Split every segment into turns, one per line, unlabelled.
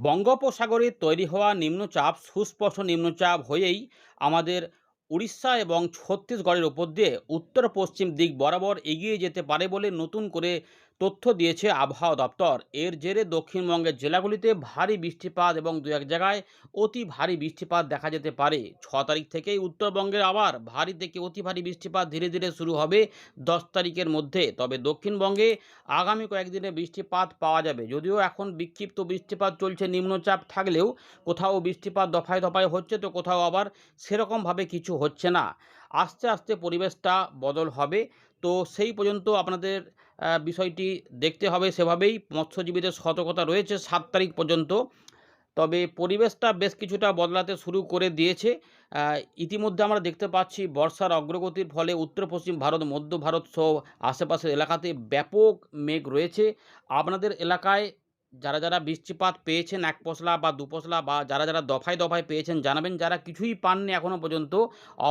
বঙ্গোপসাগরে তৈরি হওয়া নিম্নচাপ সুস্পষ্ট নিম্নচাপ হয়েই আমাদের উড়িষ্যা এবং ছত্তিশগড়ের ওপর দিয়ে উত্তর পশ্চিম দিক বরাবর এগিয়ে যেতে পারে বলে নতুন করে তথ্য দিয়েছে আবহাওয়া দপ্তর। এর জেরে দক্ষিণবঙ্গের জেলাগুলিতে ভারী বৃষ্টিপাত এবং দু এক জায়গায় অতি ভারী বৃষ্টিপাত দেখা যেতে পারে। 6 তারিখ থেকেই উত্তরবঙ্গের আবার ভারী থেকে অতি ভারী বৃষ্টিপাত ধীরে ধীরে শুরু হবে 10 তারিখের মধ্যে। তবে দক্ষিণবঙ্গে আগামী কয়েকদিনে বৃষ্টিপাত পাওয়া যাবে, যদিও এখন বিক্ষিপ্ত বৃষ্টিপাত চলছে, নিম্নচাপ থাকলেও কোথাও বৃষ্টিপাত দফায় দফায় হচ্ছে, তো কোথাও আবার সেরকমভাবে কিছু হচ্ছে না। আস্তে আস্তে পরিবেশটা বদল হবে। তো সেই পর্যন্ত আপনাদের বিষয়টি দেখতে হবে, সেভাবেই মৎস্যজীবীদের সতর্কতা রয়েছে 7 তারিখ পর্যন্ত। তবে পরিবেশটা বেশ কিছুটা বদলাতে শুরু করে দিয়েছে। ইতিমধ্যে আমরা দেখতে পাচ্ছি বর্ষার অগ্রগতির ফলে উত্তর পশ্চিম ভারত, মধ্য ভারত সহ আশেপাশের এলাকাতে ব্যাপক মেঘ রয়েছে। আপনাদের এলাকায় যারা যারা বৃষ্টিপাত পেয়েছেন এক পশলা বা দু পশলা, বা যারা যারা দফায় দফায় পেয়েছেন জানাবেন। যারা কিছুই পাননি এখনও পর্যন্ত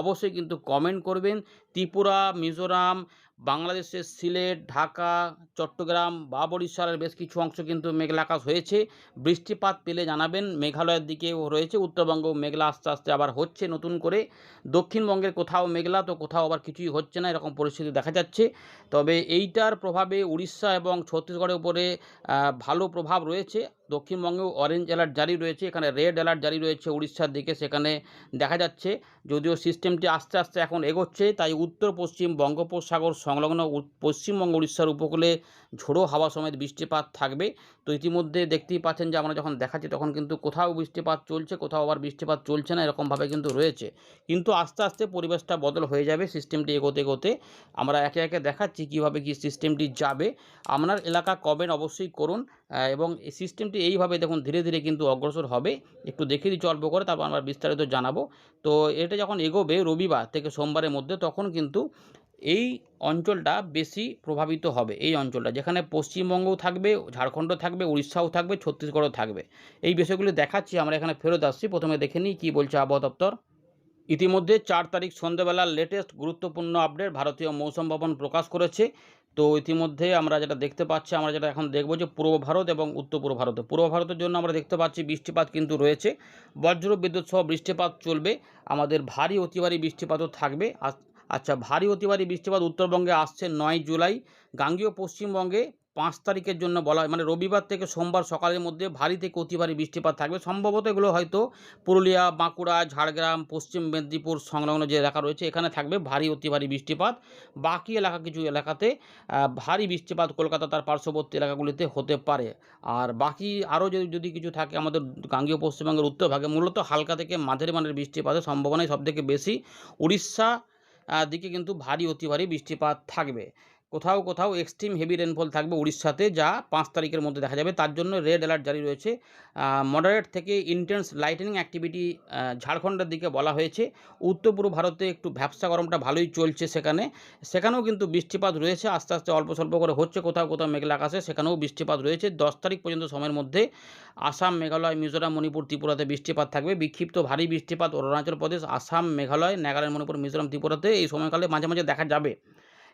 অবশ্যই কিন্তু কমেন্ট করবেন। ত্রিপুরা, মিজোরাম, বাংলাদেশের সিলেট, ঢাকা, চট্টগ্রাম বা বরিশালের বেশ কিছু অংশ কিন্তু মেঘলা আকাশ হয়েছে। বৃষ্টিপাত পেলে জানাবেন। মেঘালয়ের দিকেও রয়েছে, উত্তরবঙ্গও মেঘলা আস্তে আস্তে আবার হচ্ছে নতুন করে। দক্ষিণবঙ্গের কোথাও মেঘলা, তো কোথাও আবার কিছুই হচ্ছে না, এরকম পরিস্থিতি দেখা যাচ্ছে। তবে এইটার প্রভাবে উড়িষ্যা এবং ছত্তিশগড়ের উপরে ভালো প্রভাব রয়েছে। দক্ষিণবঙ্গেও অরেঞ্জ অ্যালার্ট জারি রয়েছে, এখানে রেড অ্যালার্ট জারি রয়েছে উড়িষ্যার দিকে, সেখানে দেখা যাচ্ছে। যদিও সিস্টেমটি আস্তে আস্তে এখন এগোচ্ছে, তাই উত্তর পশ্চিম বঙ্গোপসাগর সংলগ্ন পশ্চিমবঙ্গ উড়িষ্যার উপকূলে ঝোড়ো হাওয়া সমেত বৃষ্টিপাত থাকবে। তো ইতিমধ্যে দেখতেই পাচ্ছেন যে আমরা যখন দেখাচ্ছি তখন কিন্তু কোথাও বৃষ্টিপাত চলছে, কোথাও আবার বৃষ্টিপাত চলছে না, এরকমভাবে কিন্তু রয়েছে। কিন্তু আস্তে আস্তে পরিবেশটা বদল হয়ে যাবে সিস্টেমটি এগোতে এগোতে। আমরা একে একে দেখাচ্ছি কীভাবে কী সিস্টেমটি যাবে। আপনার এলাকা কমেন্ট অবশ্যই করুন। এবং এই সিস্টেমটি এইভাবে দেখুন ধীরে ধীরে কিন্তু অগ্রসর হবে। একটু দেখিয়ে দিচ্ছি অল্প করে, তারপর আমরা বিস্তারিত জানাবো। তো এটা যখন এগোবে রবিবার থেকে সোমবারের মধ্যে, তখন কিন্তু এই অঞ্চলটা বেশি প্রভাবিত হবে। এই অঞ্চলটা যেখানে পশ্চিমবঙ্গও থাকবে, ঝাড়খণ্ড থাকবে, উড়িষ্যাও থাকবে, ছত্তিশগড়ও থাকবে। এই বিষয়গুলি দেখাচ্ছি। আমরা এখানে ফেরত আসছি, প্রথমে দেখে নিই কী বলছে আবহাওয়া দপ্তর। ইতিমধ্যে 4 তারিখ সন্ধ্যেবেলার লেটেস্ট গুরুত্বপূর্ণ আপডেট ভারতীয় মৌসুম ভবন প্রকাশ করেছে। তো ইতিমধ্যে আমরা যেটা দেখতে পাচ্ছি, আমরা যেটা এখন দেখব যে পূর্ব ভারত এবং উত্তর পূর্ব ভারতে, পূর্ব ভারতের জন্য আমরা দেখতে পাচ্ছি বৃষ্টিপাত কিন্তু রয়েছে, বজ্র বিদ্যুৎ সহ বৃষ্টিপাত চলবে। আমাদের ভারী অতি ভারী বৃষ্টিপাতও থাকবে। আচ্ছা, ভারী অতি ভারী বৃষ্টিপাত উত্তরবঙ্গে আসছে 9 জুলাই। গাঙ্গেয় পশ্চিমবঙ্গে 5 তারিখের জন্য বলা হয়, মানে রবিবার থেকে সোমবার সকালের মধ্যে ভারী থেকে অতি ভারী বৃষ্টিপাত থাকবে। সম্ভবত এগুলো হয়তো পুরুলিয়া, বাঁকুড়া, ঝাড়গ্রাম, পশ্চিম মেদিনীপুর সংলগ্ন যে এলাকা রয়েছে এখানে থাকবে ভারী অতি ভারী বৃষ্টিপাত। বাকি এলাকা, কিছু এলাকাতে ভারী বৃষ্টিপাত কলকাতা তার পার্শ্ববর্তী এলাকাগুলিতে হতে পারে। আর বাকি আরও যদি যদি কিছু থাকে আমাদের গাঙ্গেয় পশ্চিমবঙ্গের উত্তরভাগে, মূলত হালকা থেকে মাঝারি মানের বৃষ্টিপাতের সম্ভাবনাই সবথেকে বেশি। উড়িষ্যা দিকে কিন্তু ভারী অতি ভারী বৃষ্টিপাত থাকবে। কোথাও কোথাও এক্সট্রিম হেভি রেনফল থাকবে উড়িষ্যাতে, যা 5 তারিখের মধ্যে দেখা যাবে। তার জন্য রেড অ্যালার্ট জারি রয়েছে। মডারেট থেকে ইন্টেন্স লাইটেনিং অ্যাক্টিভিটি ঝাড়খণ্ডের দিকে বলা হয়েছে। উত্তর পূর্ব ভারতে একটু ভ্যাপসা গরমটা ভালোই চলছে, সেখানেও কিন্তু বৃষ্টিপাত রয়েছে, আস্তে আস্তে অল্প স্বল্প করে হচ্ছে, কোথাও কোথাও মেঘলা আকাশে, সেখানেও বৃষ্টিপাত রয়েছে। 10 তারিখ পর্যন্ত সময়ের মধ্যে আসাম, মেঘালয়, মিজোরাম, মণিপুর, ত্রিপুরাতে বৃষ্টিপাত থাকবে। বিক্ষিপ্ত ভারী বৃষ্টিপাত অরুণাচল প্রদেশ, আসাম, মেঘালয়, নাগাল্যান্ড, মণিপুর, মিজোরাম, ত্রিপুরাতে এই সময়কালে মাঝে মাঝে দেখা যাবে।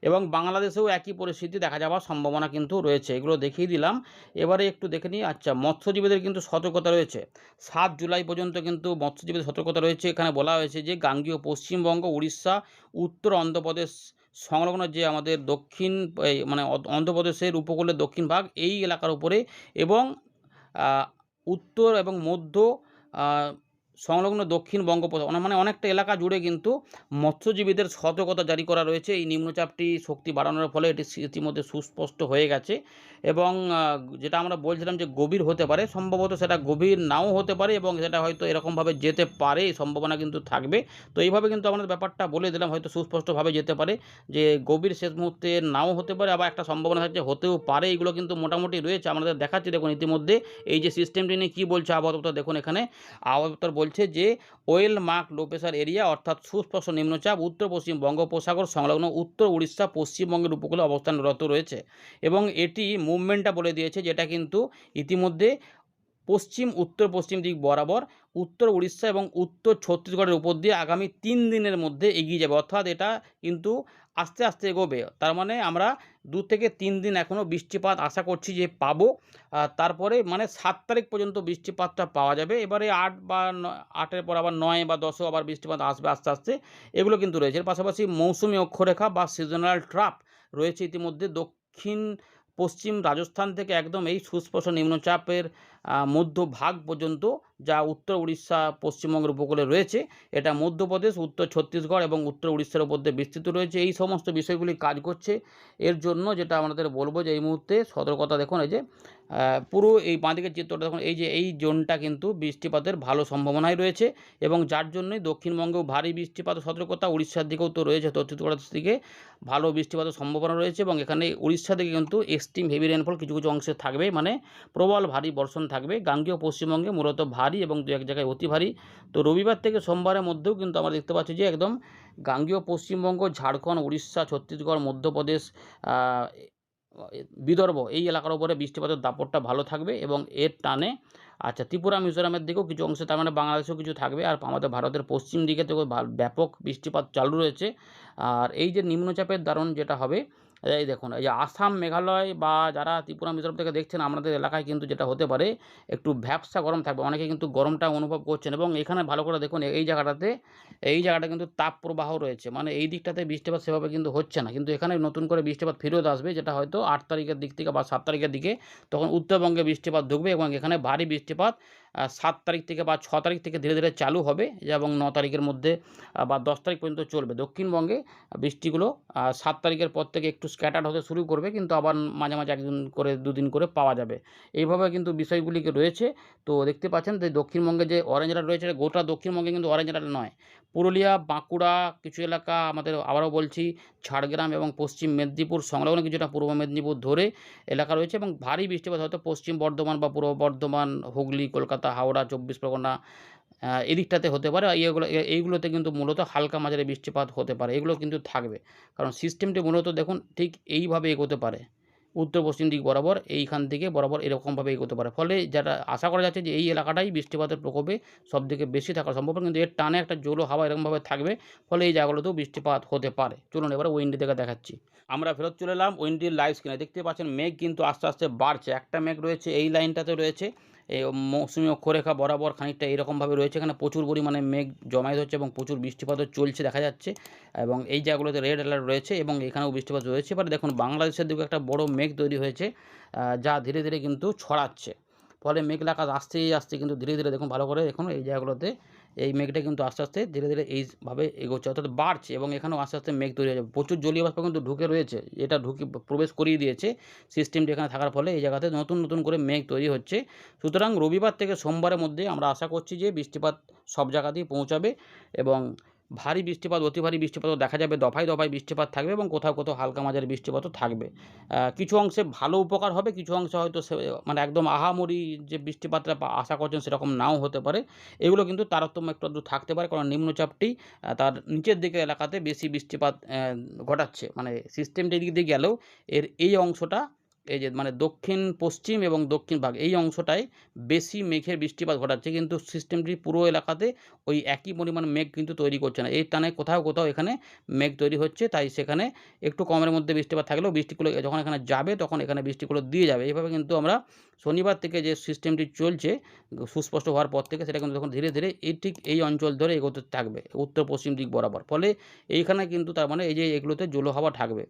এবং বাংলাদেশেও একই পরিস্থিতি দেখা যাওয়ার সম্ভাবনা কিন্তু রয়েছে। এগুলো দেখিয়ে দিলাম। এবারে একটু দেখে নিই। আচ্ছা, মৎস্যজীবীদের কিন্তু সতর্কতা রয়েছে 7 জুলাই পর্যন্ত, কিন্তু মৎস্যজীবীদের সতর্কতা রয়েছে। এখানে বলা হয়েছে যে গাঙ্গেয় পশ্চিমবঙ্গ, উড়িষ্যা, উত্তর অন্ধ্রপ্রদেশ সংলগ্ন যে আমাদের দক্ষিণ মানে অন্ধ্রপ্রদেশের উপকূলের দক্ষিণ ভাগ, এই এলাকার উপরে এবং উত্তর এবং মধ্য সংলগ্ন দক্ষিণ বঙ্গোপসাগর, মানে অনেকটা এলাকা জুড়ে কিন্তু মৎস্যজীবীদের সতর্কতা জারি করা রয়েছে। এই নিম্নচাপটি শক্তি বাড়ানোর ফলে এটি ইতিমধ্যে সুস্পষ্ট হয়ে গেছে। এবং যেটা আমরা বলছিলাম যে গভীর হতে পারে, সম্ভবত সেটা গভীর নাও হতে পারে, এবং সেটা হয়তো এরকমভাবে যেতে পারে, এই সম্ভাবনা কিন্তু থাকবে। তো এইভাবে কিন্তু আমাদের ব্যাপারটা বলে দিলাম, হয়তো সুস্পষ্টভাবে যেতে পারে, যে গভীর শেষ মুহূর্তে নাও হতে পারে, আবার একটা সম্ভাবনা থাকছে হতেও পারে। এইগুলো কিন্তু মোটামুটি রয়েছে, আমাদের দেখাচ্ছি। দেখুন ইতিমধ্যে এই যে সিস্টেমটি নিয়ে কী বলছে আবহাওয়া দপ্তর, দেখুন এখানে আবহাওয়া দপ্তর বলছে যে well mark low pressure area, অর্থাৎ সুস্পষ্ট নিম্নচাপ উত্তর পশ্চিম বঙ্গোপসাগর সংলগ্ন উত্তর উড়িষ্যা, পশ্চিমবঙ্গের উপকূলে অবস্থানরত রয়েছে। এবং এটি মুভমেন্টটা বলে দিয়েছে, যেটা কিন্তু ইতিমধ্যে পশ্চিম উত্তর পশ্চিম দিক বরাবর উত্তর উড়িষ্যা এবং উত্তর ছত্তিশগড়ের উপর দিয়ে আগামী ৩ দিনের মধ্যে এগিয়ে যাবে। অর্থাৎ এটা কিন্তু আস্তে, আস্তে এগোবে। তার মানে আমরা ২ থেকে ৩ দিন এখনও বৃষ্টিপাত আশা করছি যে পাবো। তারপরে মানে ৭ তারিখ পর্যন্ত বৃষ্টিপাতটা পাওয়া যাবে। এবারে ৮ বা ৮ এর পর আবার ৯ বা ১০ ও আবার বৃষ্টিপাত আসবে আস্তে, আস্তে। এগুলো কিন্তু রয়েছে। এর পাশাপাশি মৌসুমী অক্ষরেখা বা সিজনাল ট্রাপ রয়েছে ইতিমধ্যে দক্ষিণ পশ্চিম রাজস্থান থেকে একদম এই সুস্পষ্ট নিম্নচাপের মধ্যভাগ পর্যন্ত, যা উত্তর উড়িষ্যা পশ্চিমবঙ্গের উপকূলে রয়েছে। এটা মধ্যপ্রদেশ, উত্তর ছত্তিশগড় এবং উত্তর উড়িষ্যার উপর দিয়ে বিস্তৃত রয়েছে। এই সমস্ত বিষয়গুলি কাজ করছে। এর জন্য যেটা আমাদের বলবো যে এই মুহূর্তে সতর্কতা দেখুন, এই যে পুরো এই বাঁদিকের চিত্রটা দেখুন, এই যে এই জোনটা কিন্তু বৃষ্টিপাতের ভালো সম্ভাবনাই রয়েছে এবং যার জন্যই দক্ষিণবঙ্গেও ভারী বৃষ্টিপাতের সতর্কতা, উড়িষ্যার দিকেও তো রয়েছে, ছত্তিশগড়ের দিকে ভালো বৃষ্টিপাতের সম্ভাবনা রয়েছে এবং এখানে উড়িষ্যা থেকে কিন্তু এক্সট্রিম হেভি রেনফল কিছু কিছু অংশে থাকবে, মানে প্রবল ভারী বর্ষণ থাকবে। গাঙ্গেয় পশ্চিমবঙ্গে মূলত ভারী এবং দু এক জায়গায় অতি ভারী। তো রবিবার থেকে সোমবারের মধ্যেও কিন্তু আমরা দেখতে পাচ্ছি যে একদম গাঙ্গেয় পশ্চিমবঙ্গ, ঝাড়খণ্ড, উড়িষ্যা, ছত্তিশগড়, মধ্যপ্রদেশ, বিদর্ভ এই এলাকার উপরে বৃষ্টিপাতের দাপটটা ভালো থাকবে এবং এর টানে ত্রিপুরা মিজোরামের দিকেও কিছু অংশে, তার মানে বাংলাদেশেও কিছু থাকবে। আর আমাদের ভারতের পশ্চিম দিকে তো ব্যাপক বৃষ্টিপাত চালু রয়েছে। আর এই যে নিম্নচাপের দারুণ যেটা হবে, এই দেখুন, এই যে আসাম, মেঘালয় বা যারা ত্রিপুরা মিজোরাম থেকে দেখছেন, আপনাদের এলাকায় কিন্তু যেটা হতে পারে একটু ভ্যাপসা গরম থাকবে। অনেকে কিন্তু গরমটা অনুভব করছেন এবং এখানে ভালো করে দেখুন, এই জায়গাটা কিন্তু তাপ প্রবাহ রয়েছে, মানে এই দিকটাতে বৃষ্টিপাত সেভাবে কিন্তু হচ্ছে না। কিন্তু এখানে নতুন করে বৃষ্টিপাত ফেরত আসবে, যেটা হয়তো ৮ তারিখের দিক থেকে বা ৭ তারিখের দিকে তখন উত্তরবঙ্গে বৃষ্টিপাত ঢুকবে এবং এখানে ভারী বৃষ্টিপাত ৭ তারিখ থেকে বা ৬ তারিখ থেকে ধীরে ধীরে চালু হবে এবং ৯ তারিখের মধ্যে বা ১০ তারিখ পর্যন্ত চলবে। দক্ষিণবঙ্গে বৃষ্টিগুলো ৭ তারিখের পর থেকে একটু স্ক্যাটার্ড হতে শুরু করবে, কিন্তু আবার মাঝে মাঝে ১ দিন করে ২ দিন করে পাওয়া যাবে। এইভাবে কিন্তু বিষয়গুলিকে রয়েছে। তো দেখতে পাচ্ছেন যে দক্ষিণবঙ্গে যে অরেঞ্জ অ্যালার্ট রয়েছে, গোটা দক্ষিণবঙ্গে কিন্তু অরেঞ্জ অ্যালার্ট নয়। পুরুলিয়া, বাঁকুড়া, কিছু এলাকা, আমাদের আবারও বলছি ঝাড়গ্রাম এবং পশ্চিম মেদিনীপুর সংলগ্ন কিছুটা পূর্ব মেদিনীপুর ধরে এলাকা রয়েছে এবং ভারী বৃষ্টিপাত হয়তো পশ্চিম বর্ধমান বা পূর্ব বর্ধমান, হুগলি, কলকাতা, হাওড়া, ২৪ পরগনা এদিকটাতে হতে পারে। এইগুলোতে কিন্তু মূলত হালকা মাঝারি বৃষ্টিপাত হতে পারে। এগুলো কিন্তু থাকবে। কারণ সিস্টেমটি মূলত দেখুন ঠিক এইভাবে এগোতে পারে। উত্তর পশ্চিম দিক বরাবর এইখান থেকে বরাবর এরকমভাবে এগোতে পারে। ফলে যেটা আশা করা যাচ্ছে যে এই এলাকাটাই বৃষ্টিপাতের প্রকোপে সবথেকে বেশি থাকা সম্ভব। কিন্তু এর টানে একটা জোলো হাওয়া এরকমভাবে থাকবে। ফলে এই জায়গাগুলোতেও বৃষ্টিপাত হতে পারে। চলুন এবার উইন্ডি থেকে দেখাচ্ছি। আমরা ফেরত চলে এলাম উইন্ডির লাইভ স্ক্রিনে। দেখতে পাচ্ছেন মেঘ কিন্তু আস্তে, আস্তে বাড়ছে। একটা মেঘ রয়েছে এই লাইনটাতে রয়েছে। এই মৌসুমী অক্ষরেখা বরাবর খানিকটা এরকমভাবে রয়েছে। এখানে প্রচুর পরিমাণে মেঘ জমায়েত হচ্ছে এবং প্রচুর বৃষ্টিপাতও চলছে দেখা যাচ্ছে এবং এই জায়গাগুলোতে রেড অ্যালার্ট রয়েছে এবং এখানেও বৃষ্টিপাত রয়েছে। এবারে দেখুন বাংলাদেশের দিকে একটা বড় মেঘ তৈরি হয়েছে, যা ধীরে ধীরে কিন্তু ছড়াচ্ছে। ফলে মেঘলা আকাশ আস্তে আস্তে কিন্তু ধীরে ধীরে দেখুন, ভালো করে দেখুন এই জায়গাগুলোতে এই মেঘটা কিন্তু আস্তে আস্তে ধীরে ধীরে এইভাবে এগোচ্ছে, অর্থাৎ বাড়ছে এবং এখানেও আস্তে আস্তে মেঘ তৈরি হয়ে যাবে। প্রচুর জলীয় বাষ্প কিন্তু ঢুকে রয়েছে, এটা প্রবেশ করিয়ে দিয়েছে সিস্টেমটি এখানে থাকার ফলে এই জায়গাতে নতুন নতুন করে মেঘ তৈরি হচ্ছে। সুতরাং রবিবার থেকে সোমবারের মধ্যে আমরা আশা করছি যে বৃষ্টিপাত সব জায়গাতেই পৌঁছাবে এবং ভারী বৃষ্টিপাত, অতি ভারী বৃষ্টিপাতও দেখা যাবে। দফায় দফায় বৃষ্টিপাত থাকবে এবং কোথাও কোথাও হালকা মাঝারি বৃষ্টিপাতও থাকবে। কিছু অংশে ভালো উপকার হবে, কিছু অংশে হয়তো মানে একদম আহামরি যে বৃষ্টিপাতটা আশা করছেন সেরকম নাও হতে পারে। এগুলো কিন্তু তারতম্য একটু আধটু থাকতে পারে, কারণ নিম্নচাপটি তার নিচের দিকের এলাকাতে বেশি বৃষ্টিপাত ঘটাচ্ছে। মানে সিস্টেমটি এদিক দিয়ে গেলেও এর এই অংশটা, এই যে মানে দক্ষিণ পশ্চিম এবং দক্ষিণ ভাগ এই অংশটায় বেশি মেঘের বৃষ্টিপাত ঘটাচ্ছে, কিন্তু সিস্টেমটি পুরো এলাকাতে ওই একই পরিমাণ মেঘ কিন্তু তৈরি করছে না। এই টানে কোথাও কোথাও এখানে মেঘ তৈরি হচ্ছে, তাই সেখানে একটু কমের মধ্যে বৃষ্টিপাত থাকলেও বৃষ্টিগুলো যখন এখানে যাবে তখন এখানে বৃষ্টিগুলো দিয়ে যাবে। এইভাবে কিন্তু আমরা শনিবার থেকে যে সিস্টেমটি চলছে সুস্পষ্ট হওয়ার পর থেকে, সেটা কিন্তু তখন ধীরে ধীরে ঠিক এই অঞ্চল ধরে এগোতে থাকবে উত্তর পশ্চিম দিক বরাবর। ফলে এইখানে কিন্তু তার মানে এই যে এগুলোতে জোলো হাওয়া থাকবে,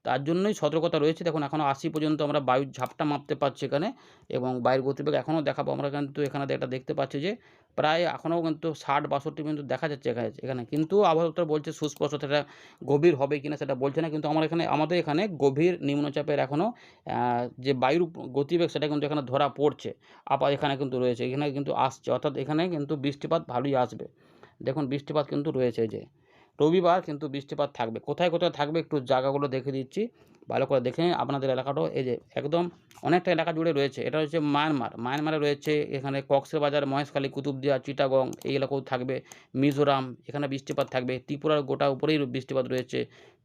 তার জন্যই সতর্কতা রয়েছে। দেখুন এখনও ৮০ পর্যন্ত আমরা বায়ুর ঝাপটা মাপতে পারছি এখানে এবং বায়ুর গতিবেগ এখনও দেখাবো। আমরা কিন্তু এখানে এটা দেখতে পাচ্ছি যে প্রায় এখনও কিন্তু ৬০-৬২ পর্যন্ত দেখা যাচ্ছে এখানে। কিন্তু আবহাওয়া দপ্তর বলছে সুস্পষ্ট, সেটা গভীর হবে কিনা সেটা বলছে না। কিন্তু আমাদের এখানে গভীর নিম্নচাপের এখনও যে বায়ুর গতিবেগ সেটা কিন্তু এখানে ধরা পড়ছে। আবার এখানে কিন্তু রয়েছে, এখানে কিন্তু আসছে, অর্থাৎ এখানে কিন্তু বৃষ্টিপাত ভালোই আসবে। দেখুন বৃষ্টিপাত কিন্তু রয়েছে, এই যে রবিবার কিন্তু বৃষ্টিপাত থাকবে। কোথায়, কোথায় থাকবে একটু জায়গাগুলো দেখে দিচ্ছি। ভালো করে দেখে নিন। আপনাদের এলাকাটাও এই যে একদম অনেকটা এলাকা জুড়ে রয়েছে। এটা হচ্ছে মায়ানমার। মায়ানমারে রয়েছে এখানে কক্সবাজার, মহেশখালী, কুতুবদিয়া, চিটাগং এই এলাকাও থাকবে। মিজোরাম এখানে বৃষ্টিপাত থাকবে। ত্রিপুরার গোটা উপরেই বৃষ্টিপাত রয়েছে।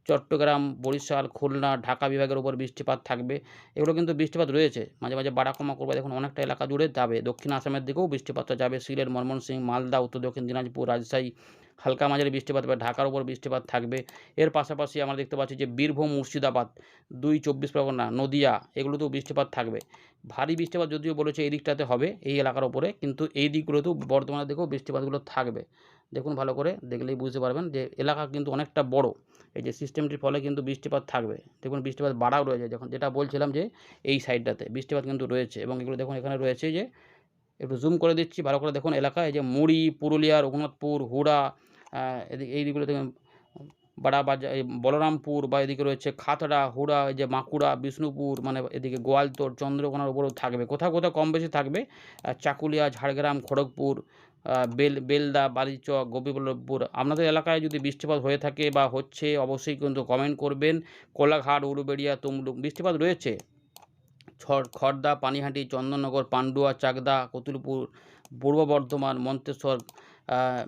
চট্টগ্রাম, বরিশাল, খুলনা, ঢাকা বিভাগের উপর বৃষ্টিপাত থাকবে। এগুলো কিন্তু বৃষ্টিপাত রয়েছে। মাঝে, মাঝে বাড়া কমা করবে দেখুন অনেকটা এলাকা জুড়ে যাবে। দক্ষিণ আসামের দিকেও বৃষ্টিপাতটা যাবে। সিলেট, ময়মনসিংহ, মালদা, উত্তর দক্ষিণ দিনাজপুর, রাজশাহী হালকা মাঝারি বৃষ্টিপাত হবে। ঢাকার উপর বৃষ্টিপাত থাকবে। এর পাশাপাশি আমরা দেখতে পাচ্ছি যে বীরভূম, মুর্শিদাবাদ, ২ চব্বিশ পরগনা, নদিয়া এগুলোতেও বৃষ্টিপাত থাকবে। ভারী বৃষ্টিপাত যদিও বলেছে এই দিকটাতে হবে এই এলাকার উপরে, কিন্তু এই দিকগুলোতেও বর্ধমানের দিকেও বৃষ্টিপাতগুলো থাকবে। দেখুন ভালো করে দেখলেই বুঝতে পারবেন যে এলাকা কিন্তু অনেকটা বড়। এই যে সিস্টেমটির ফলে কিন্তু বৃষ্টিপাত থাকবে। দেখুন বৃষ্টিপাত বাড়াও রয়েছে, যখন যেটা বলছিলাম যে এই সাইডটাতে বৃষ্টিপাত কিন্তু রয়েছে এবং এগুলো দেখুন এখানে রয়েছে যে একটু জুম করে দিচ্ছি ভালো করে দেখুন এলাকা এই যে মুড়ি, পুরুলিয়া, রঘুনাথপুর, হুড়া, এদিকে এই দিকগুলো দেখুন বাড়াবাজার, এই বলরামপুর বা এদিকে রয়েছে খাতড়া, হুড়া, এই যে বাঁকুড়া, বিষ্ণুপুর মানে এদিকে গোয়ালতোর, চন্দ্রকোনার উপরেও থাকবে। কোথাও, কোথাও কম বেশি থাকবে। চাকুলিয়া, ঝাড়গ্রাম, খড়গপুর, বেলদা, বালিচক, গোপীবল্লভপুর। আপনাদের এলাকায় যদি বৃষ্টিপাত হয়ে থাকে বা হচ্ছে অবশ্যই কিন্তু কমেন্ট করবেন। কোলাঘাট, উলুবেড়িয়া, তমলুক বৃষ্টিপাত রয়েছে। খড়দা, পানিহাটি, চন্দননগর, পান্ডুয়া, চাকদা, কতুলপুর, পূর্ব বর্ধমান, মন্তেশ্বর,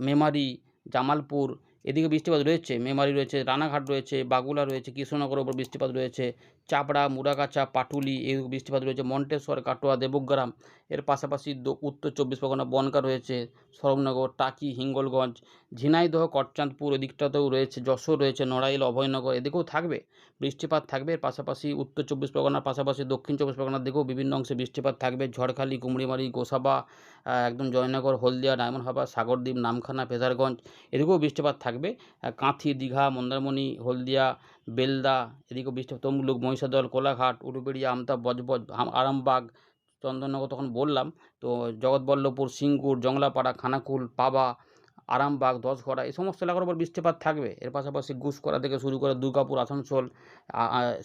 মেমারি, জামালপুর এদিকে বৃষ্টিপাত রয়েছে। মেমারি রয়েছে, রানাঘাট রয়েছে, বাগুলা রয়েছে, কৃষ্ণনগরের ওপর বৃষ্টিপাত রয়েছে। চাপড়া, মুরাগাছা, পাটুলি এই বৃষ্টিপাত রয়েছে। মন্টেশ্বর, কাটোয়া, দেবগ্রাম এর পাশাপাশি উত্তর ২৪ পরগনা বনগাঁ রয়েছে, সরবনগর, টাকি, হিঙ্গলগঞ্জ, ঝিনাইদহ, করচাঁদপুর এদিকটাতেও রয়েছে, যশোর রয়েছে, নড়াইল, অভয়নগর এদিকেও থাকবে বৃষ্টিপাত থাকবে। এর পাশাপাশি উত্তর ২৪ পরগনার পাশাপাশি দক্ষিণ ২৪ পরগনার দিকেও বিভিন্ন অংশে বৃষ্টিপাত থাকবে। ঝড়খালি, কুমড়িমারি, গোসাবা, একদম জয়নগর, হলদিয়া, ডায়মন্ড, সাগরদ্বীপ, নামখানা, ফেজারগঞ্জ এদিকেও বৃষ্টিপাত থাকবে। কাঁথি, দীঘা, মন্দারমণি, হলদিয়া, বেলদা এদিকেও বৃষ্টিপাত, তমলুক, মহিষাদল, কোলাঘাট, উলুবেড়িয়া, আমতা, বজবজ, আরামবাগ, চন্দননগর তখন বললাম। তো জগৎবল্লভপুর, সিঙ্গুর, জংলাপাড়া, খানাকুল, পাবা, আরামবাগ, দশঘরা এই সমস্ত এলাকার উপর বৃষ্টিপাত থাকবে। এর পাশাপাশি গুসকরা থেকে শুরু করে দুর্গাপুর, আসানসোল,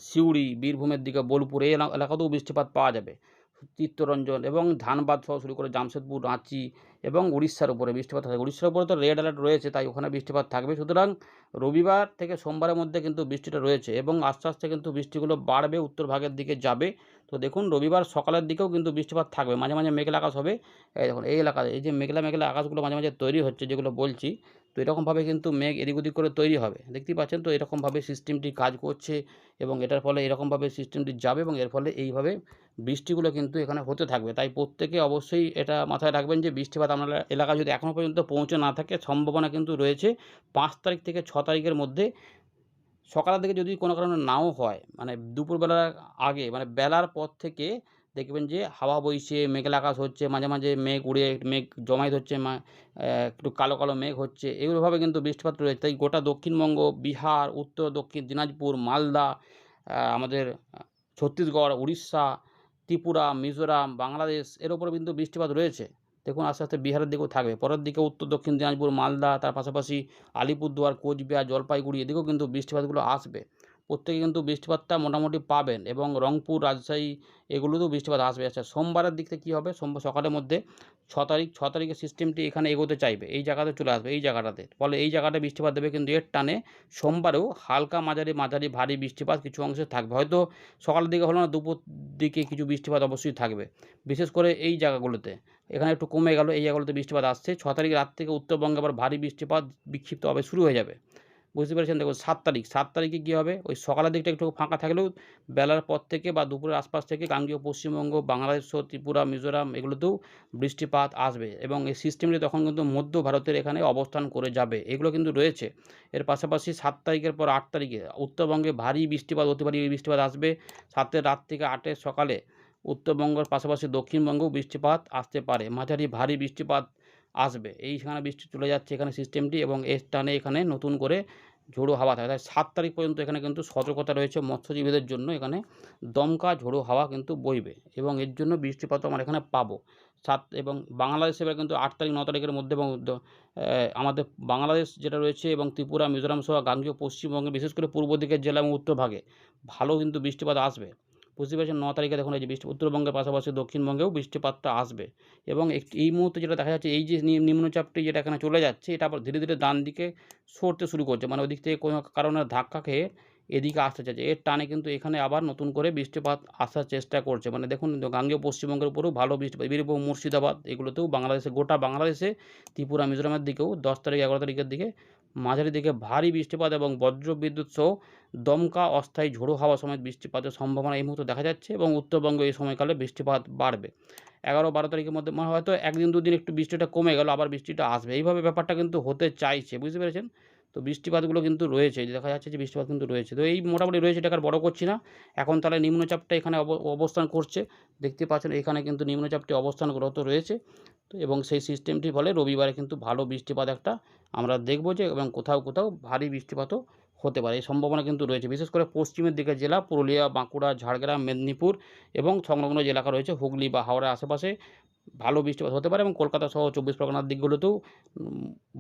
সিউড়ি, বীরভূমের দিকে বোলপুর এই এলাকাতেও বৃষ্টিপাত পাওয়া যাবে। চিত্তরঞ্জন এবং ধানবাদ সহ শুরু করে জামশেদপুর, রাঁচি এবং উড়িষ্যার উপরে বৃষ্টিপাত থাকবে। উড়িষ্যার উপরে তো রেড অ্যালার্ট রয়েছে, তাই ওখানে বৃষ্টিপাত থাকবে। সুতরাং রবিবার থেকে সোমবারের মধ্যে কিন্তু বৃষ্টিটা রয়েছে এবং আস্তে আস্তে কিন্তু বৃষ্টিগুলো বাড়বে, উত্তর ভাগের দিকে যাবে। তো দেখুন রবিবার সকালের দিকেও কিন্তু বৃষ্টিপাত থাকবে, মাঝে মাঝে মেঘলা আকাশ হবে। এই দেখুন এই এলাকায় এই যে মেঘলা মেঘলা আকাশগুলো মাঝে মাঝে তৈরি হচ্ছে যেগুলো বলছি, তো এরকমভাবে কিন্তু মেঘ এদিক ওদিক করে তৈরি হবে, দেখতেই পাচ্ছেন। তো এরকমভাবে সিস্টেমটি কাজ করছে এবং এটার ফলে এরকমভাবে সিস্টেমটি যাবে এবং এর ফলে এইভাবে বৃষ্টিগুলো কিন্তু এখানে হতে থাকবে। তাই প্রত্যেকে অবশ্যই এটা মাথায় রাখবেন যে বৃষ্টিপাত আপনার এলাকায় যদি এখনও পর্যন্ত পৌঁছে না থাকে, সম্ভাবনা কিন্তু রয়েছে ৫ তারিখ থেকে ৬ তারিখের মধ্যে সকালের দিকে যদি কোনো কারণে নাও হয়, মানে দুপুরবেলার আগে মানে বেলার পর থেকে দেখবেন যে হাওয়া বইছে, মেঘলা আকাশ হচ্ছে, মাঝে মাঝে মেঘ উড়ে মেঘ জমায়েত হচ্ছে, একটু কালো কালো মেঘ হচ্ছে, এগুলোভাবে কিন্তু বৃষ্টিপাত রয়েছে। তাই গোটা দক্ষিণবঙ্গ, বিহার, উত্তর দক্ষিণ দিনাজপুর, মালদা, আমাদের ছত্তিশগড়, উড়িষ্যা, ত্রিপুরা, মিজোরাম, বাংলাদেশ এর উপরে কিন্তু বৃষ্টিপাত রয়েছে। দেখুন আস্তে আস্তে বিহারের দিকেও থাকবে। পরের দিকে উত্তর দক্ষিণ দিনাজপুর, মালদা, তার পাশাপাশি আলিপুরদুয়ার, কোচবিহার, জলপাইগুড়ি এদিকেও কিন্তু বৃষ্টিপাতগুলো আসবে। প্রত্যেকে কিন্তু বৃষ্টিপাতটা মোটামুটি পাবেন এবং রংপুর, রাজশাহী এগুলোতেও বৃষ্টিপাত আসবে। আচ্ছা সোমবারের দিক থেকে কী হবে, সোমবার সকালের মধ্যে ৬ তারিখের সিস্টেমটি এখানে এগোতে চাইবে, এই জায়গাতে চলে আসবে এই জায়গাটাতে, ফলে এই জায়গাটায় বৃষ্টিপাত দেবে। কিন্তু এর টানে সোমবারেও হালকা মাঝারি মাঝারি ভারী বৃষ্টিপাত কিছু অংশে থাকবে। হয়তো সকালের দিকে হলো না, দুপুর দিকে কিছু বৃষ্টিপাত অবশ্যই থাকবে, বিশেষ করে এই জায়গাগুলোতে। এখানে একটু কমে গেল, এই জায়গাগুলোতে বৃষ্টিপাত আসছে। ৬ তারিখ রাত থেকে উত্তরবঙ্গে আবার ভারী বৃষ্টিপাত বিক্ষিপ্তভাবে শুরু হয়ে যাবে, বুঝতে পেরেছেন। দেখুন ৭ তারিখে কী হবে, ওই সকালের দিকটা একটু ফাঁকা থাকলেও বেলার পর থেকে বা দুপুরের আশপাশ থেকে গাঙ্গেয় পশ্চিমবঙ্গ, বাংলাদেশ সহ ত্রিপুরা, মিজোরাম এগুলোতেও বৃষ্টিপাত আসবে এবং এই সিস্টেমটি তখন কিন্তু মধ্য ভারতের এখানে অবস্থান করে যাবে, এগুলো কিন্তু রয়েছে। এর পাশাপাশি ৭ তারিখের পর ৮ তারিখে উত্তরবঙ্গে ভারী বৃষ্টিপাত, অতি ভারী বৃষ্টিপাত আসবে। ৭ রাত থেকে ৮ সকালে উত্তরবঙ্গের পাশাপাশি দক্ষিণবঙ্গেও বৃষ্টিপাত আসতে পারে, মাঝারি ভারী বৃষ্টিপাত আসবে। এইখানে বৃষ্টি চলে যাচ্ছে এখানে সিস্টেমটি এবং এর টানে এখানে নতুন করে ঝোড়ো হাওয়া থাকে। তাই ৭ তারিখ পর্যন্ত এখানে কিন্তু সতর্কতা রয়েছে মৎস্যজীবীদের জন্য, এখানে দমকা ঝোড়ো হাওয়া কিন্তু বইবে এবং এর জন্য বৃষ্টিপাতও আমরা এখানে পাবো। এবং বাংলাদেশে এবার কিন্তু ৮ তারিখ ৯ তারিখের মধ্যে এবং আমাদের বাংলাদেশ যেটা রয়েছে এবং ত্রিপুরা, মিজোরাম সহ গাঙ্গেয় পশ্চিমবঙ্গে বিশেষ করে পূর্ব দিকের জেলা এবং উত্তর ভাগে ভালো কিন্তু বৃষ্টিপাত আসবে। বুঝতে পেরেছেন। 9 তারিখে দেখুন এই যে উত্তরবঙ্গের পাশাপাশি দক্ষিণবঙ্গেও বৃষ্টিপাতটা আসবে এবং এই মুহূর্তে যেটা দেখা যাচ্ছে এই যে নিম্নচাপটি যেটা এখানে চলে যাচ্ছে এটা আবার ধীরে, ধীরে ডান দিকে সরতে শুরু করছে। মানে ওদিক থেকে কোনো কারণে ধাক্কা খেয়ে এদিকে আসতে চাইছে। এর টানে কিন্তু এখানে আবার নতুন করে বৃষ্টিপাত আসার চেষ্টা করছে। মানে দেখুন গাঙ্গেয় পশ্চিমবঙ্গের উপরেও ভালো বৃষ্টিপাত, বীরভূম, মুর্শিদাবাদ এগুলোতেও বাংলাদেশে, গোটা বাংলাদেশে, ত্রিপুরা, মিজোরামের দিকেও 10 তারিখ 11 তারিখের দিকে মাঝারি থেকে ভারী বৃষ্টিপাত এবং বজ্রবিদ্যুৎ সহ দমকা অস্থায়ী ঝোড়ো হাওয়া সমেত বৃষ্টিপাতের সম্ভাবনা এই মুহূর্তে দেখা যাচ্ছে এবং উত্তরবঙ্গে এই সময়কালে বৃষ্টিপাত বাড়বে। 11-12 তারিখের মধ্যে হয়তো 1 দিন 2 দিন একটু বৃষ্টিটা কমে গেল, আবার বৃষ্টিটা আসবে। এইভাবে ব্যাপারটা কিন্তু হতে চাইছে, বুঝতে পেরেছেন? তো বৃষ্টিপাতগুলো কিন্তু রয়েছে, যে দেখা যাচ্ছে যে বৃষ্টিপাত কিন্তু রয়েছে। তো এই মোটামুটি রয়েছে, এটাকে আর বড় করছি না। এখন তাহলে নিম্নচাপটা এখানে অবস্থান করছে। দেখতে পাচ্ছেন এখানে কিন্তু নিম্নচাপটি অবস্থানরত রয়েছে। তো এবং সেই সিস্টেমটির ফলে রবিবারে কিন্তু ভালো বৃষ্টিপাত একটা আমরা দেখব যে, এবং কোথাও, কোথাও ভারী বৃষ্টিপাতও হতে পারে। এই সম্ভাবনা কিন্তু রয়েছে। বিশেষ করে পশ্চিমের দিকের জেলা পুরুলিয়া, বাঁকুড়া, ঝাড়গ্রাম, মেদিনীপুর এবং সংলগ্ন যে এলাকা রয়েছে হুগলি বা হাওড়ার আশেপাশে ভালো বৃষ্টিপাত হতে পারে এবং কলকাতা সহ 24 পরগনার দিকগুলোতেও,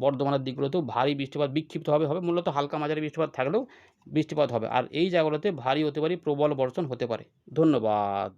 বর্ধমানের দিকগুলোতেও ভারী বৃষ্টিপাত বিক্ষিপ্তভাবে হবে। মূলত হালকা মাঝারি বৃষ্টিপাত থাকলেও বৃষ্টিপাত হবে। আর এই জায়গাগুলোতে ভারী হতে পারে, প্রবল বর্ষণ হতে পারে। ধন্যবাদ।